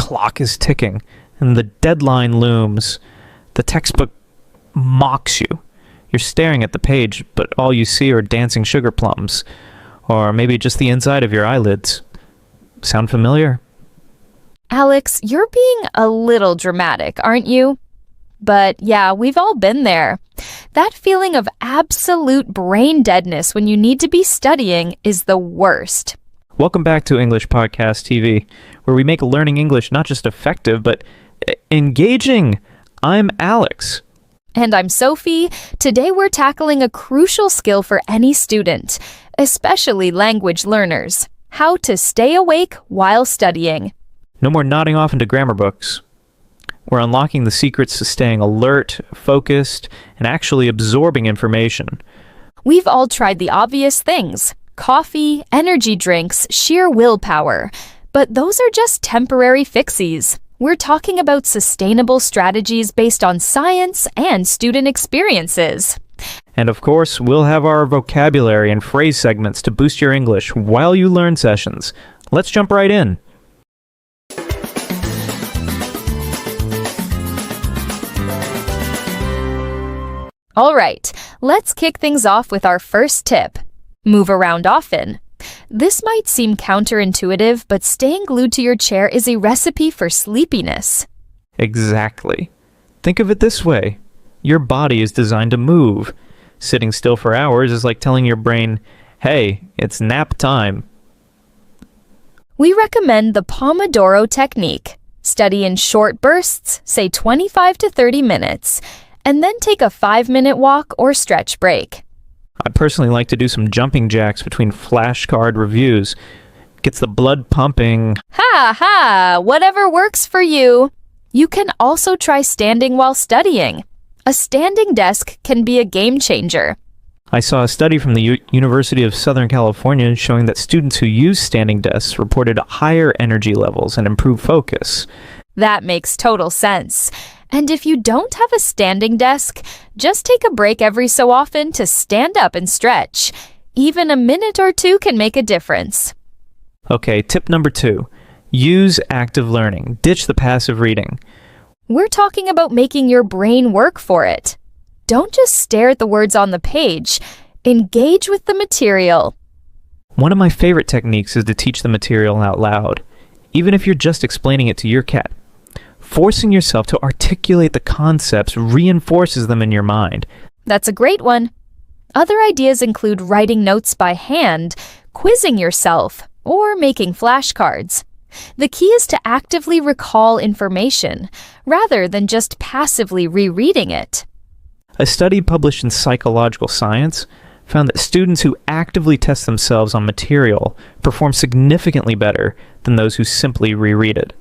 clock is ticking, and the deadline looms. The textbook mocks you. You're staring at the page, but all you see are dancing sugar plums. Or maybe just the inside of your eyelids. Sound familiar? Alex, you're being a little dramatic, aren't you? But yeah, we've all been there. That feeling of absolute brain deadness when you need to be studying is the worst. Welcome back to English Podcast TV, where we make learning English not just effective, but engaging. I'm Alex. And I'm Sophie. Today we're tackling a crucial skill for any student, especially language learners: how to stay awake while studying. No more nodding off into grammar books. We're unlocking the secrets to staying alert, focused, and actually absorbing information. We've all tried the obvious things: coffee, energy drinks, sheer willpower. But those are just temporary fixies. We're talking about sustainable strategies based on science and student experiences. And of course, we'll have our vocabulary and phrase segments to boost your English while you learn sessions. Let's jump right in. All right, let's kick things off with our first tip. Move around often. This might seem counterintuitive, but staying glued to your chair is a recipe for sleepiness. Exactly. Think of it this way. Your body is designed to move. Sitting still for hours is like telling your brain, hey, it's nap time. We recommend the Pomodoro technique. Study in short bursts, say 25 to 30 minutes, and then take a 5-minute walk or stretch break. I personally like to do some jumping jacks between flashcard reviews. Gets the blood pumping. Ha ha! Whatever works for you. You can also try standing while studying. A standing desk can be a game changer. I saw a study from the University of Southern California showing that students who use standing desks reported higher energy levels and improved focus. That makes total sense. And if you don't have a standing desk, just take a break every so often to stand up and stretch. Even a minute or two can make a difference. Okay, tip number 2. Use active learning. Ditch the passive reading. We're talking about making your brain work for it. Don't just stare at the words on the page. Engage with the material. One of my favorite techniques is to teach the material out loud, even if you're just explaining it to your cat. Forcing yourself to articulate the concepts reinforces them in your mind. That's a great one. Other ideas include writing notes by hand, quizzing yourself, or making flashcards. The key is to actively recall information, rather than just passively rereading it. A study published in Psychological Science found that students who actively test themselves on material perform significantly better than those who simply reread it.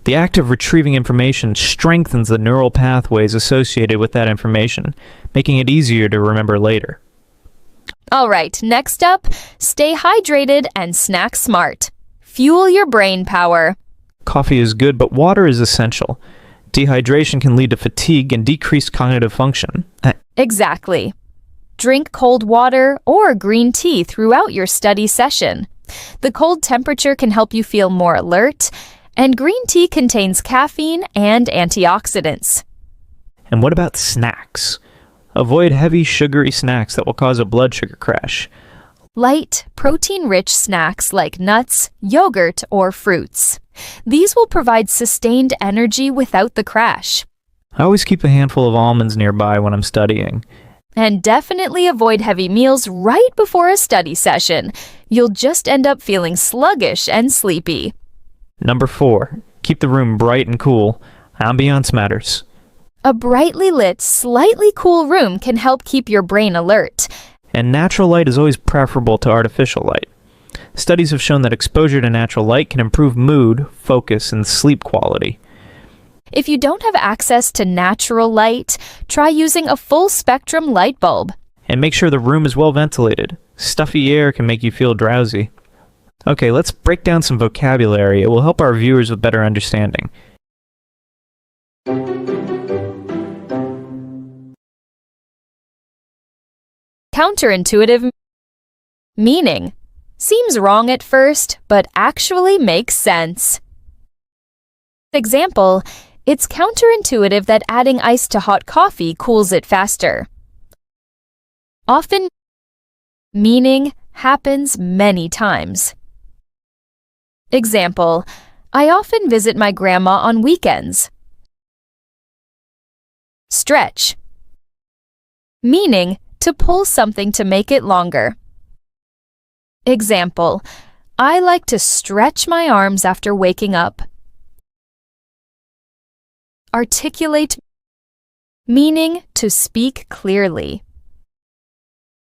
The act of retrieving information strengthens the neural pathways associated with that information, making it easier to remember later. All right, next up, stay hydrated and snack smart. Fuel your brain power. Coffee is good, but water is essential. Dehydration can lead to fatigue and decreased cognitive function. Exactly. Drink cold water or green tea throughout your study session. The cold temperature can help you feel more alert, and green tea contains caffeine and antioxidants. And what about snacks? Avoid heavy, sugary snacks that will cause a blood sugar crash. Light, protein-rich snacks like nuts, yogurt, or fruits. These will provide sustained energy without the crash. I always keep a handful of almonds nearby when I'm studying. And definitely avoid heavy meals right before a study session. You'll just end up feeling sluggish and sleepy. Number 4. Keep the room bright and cool. Ambiance matters. A brightly lit, slightly cool room can help keep your brain alert. And natural light is always preferable to artificial light. Studies have shown that exposure to natural light can improve mood, focus, and sleep quality. If you don't have access to natural light, try using a full-spectrum light bulb. And make sure the room is well ventilated. Stuffy air can make you feel drowsy. Okay, let's break down some vocabulary. It will help our viewers with better understanding. Counterintuitive meaning. Seems wrong at first, but actually makes sense. Example, it's counterintuitive that adding ice to hot coffee cools it faster. Often, meaning happens many times. Example, I often visit my grandma on weekends. Stretch, meaning to pull something to make it longer. Example, I like to stretch my arms after waking up. Articulate, meaning to speak clearly.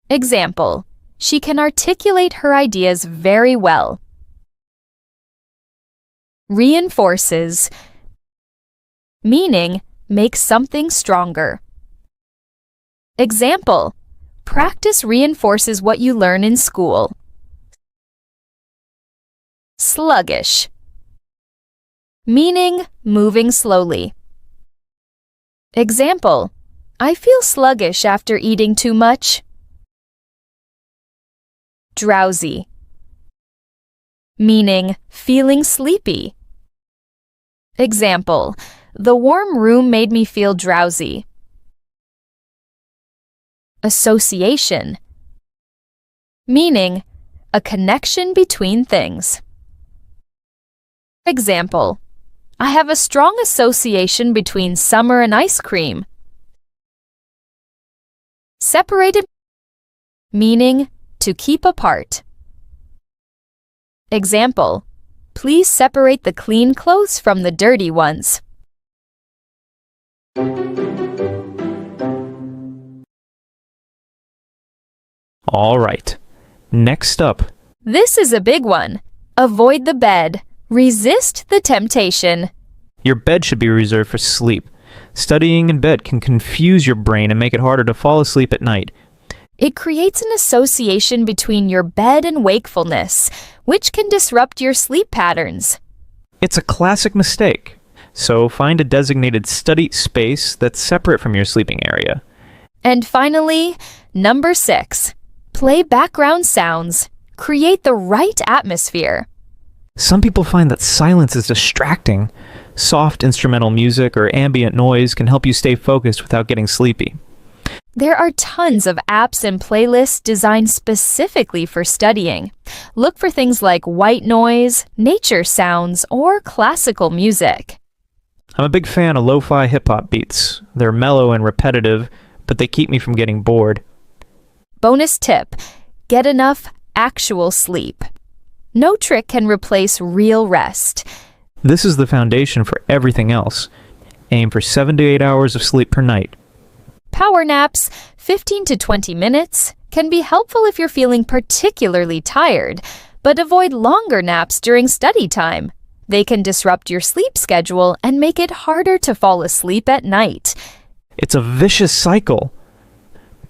Example, she can articulate her ideas very well. Reinforces, meaning make something stronger. Example, practice reinforces what you learn in school. Sluggish, meaning moving slowly. Example, I feel sluggish after eating too much. Drowsy, meaning feeling sleepy. Example, the warm room made me feel drowsy. Association, meaning a connection between things. Example, I have a strong association between summer and ice cream. Separated, meaning to keep apart. Example, please separate the clean clothes from the dirty ones. All right. Next up. This is a big one. Avoid the bed. Resist the temptation. Your bed should be reserved for sleep. Studying in bed can confuse your brain and make it harder to fall asleep at night. It creates an association between your bed and wakefulness, which can disrupt your sleep patterns. It's a classic mistake. So find a designated study space that's separate from your sleeping area. And finally, number 6. Play background sounds. Create the right atmosphere. Some people find that silence is distracting. Soft instrumental music or ambient noise can help you stay focused without getting sleepy. There are tons of apps and playlists designed specifically for studying. Look for things like white noise, nature sounds, or classical music. I'm a big fan of lo-fi hip-hop beats. They're mellow and repetitive, but they keep me from getting bored. Bonus tip, get enough actual sleep. No trick can replace real rest. This is the foundation for everything else. Aim for 7 to 8 hours of sleep per night. Power naps, 15 to 20 minutes, can be helpful if you're feeling particularly tired, but avoid longer naps during study time. They can disrupt your sleep schedule and make it harder to fall asleep at night. It's a vicious cycle.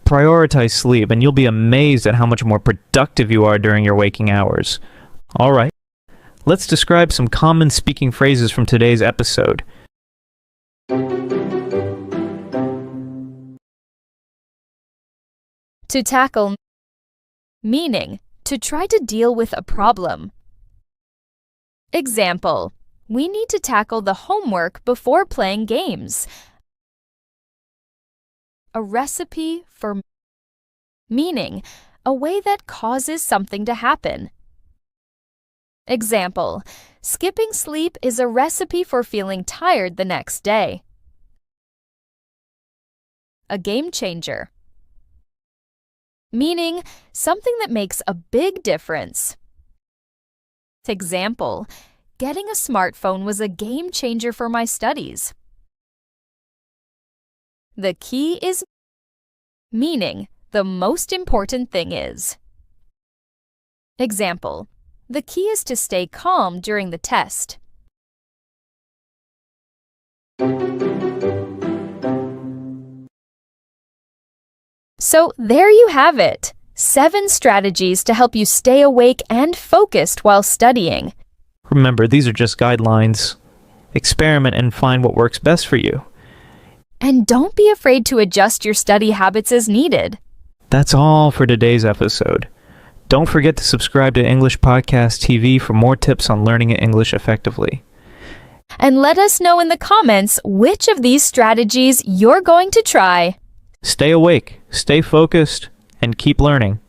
Prioritize sleep and you'll be amazed at how much more productive you are during your waking hours. All right, let's describe some common speaking phrases from today's episode. To tackle, meaning to try to deal with a problem. Example, we need to tackle the homework before playing games. A recipe for, meaning a way that causes something to happen. Example, skipping sleep is a recipe for feeling tired the next day. A game changer, meaning something that makes a big difference. Example, getting a smartphone was a game changer for my studies. The key is, meaning the most important thing is. Example, the key is to stay calm during the test. So there you have it. 7 strategies to help you stay awake and focused while studying. Remember, these are just guidelines. Experiment and find what works best for you. And don't be afraid to adjust your study habits as needed. That's all for today's episode. Don't forget to subscribe to English Podcast TV for more tips on learning English effectively. and let us know in the comments which of these strategies you're going to try. Stay awake, stay focused, and keep learning.